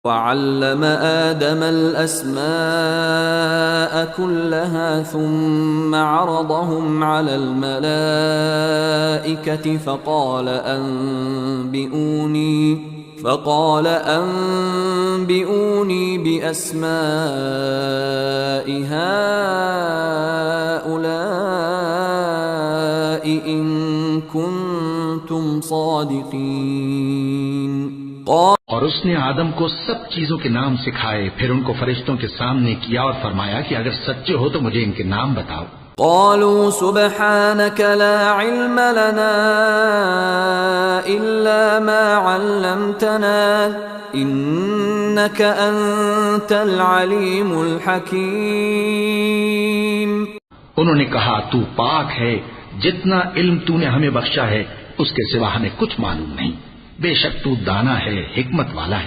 वअल्लम आदम अल-अस्माअ कुल्लहा थुम्मा अरदहुम अलल मलाइकति फ़क़ाल अन्बिऊनी बिअस्माइ हाउलाइ इन कुन्तुम सादिक़ीन। और उसने आदम को सब चीजों के नाम सिखाए, फिर उनको फरिश्तों के सामने किया और फरमाया कि अगर सच्चे हो तो मुझे इनके नाम बताओ। क़ालू सुब्हानक ला इल्म लना इल्ला मा अल्लमतना इन्नक अंतल अलीमुल हकीम। उन्होंने कहा, तू पाक है, जितना इल्म तूने हमें बख्शा है उसके सिवा हमें कुछ मालूम नहीं, बेशक तू दाना है, हिकमत वाला है।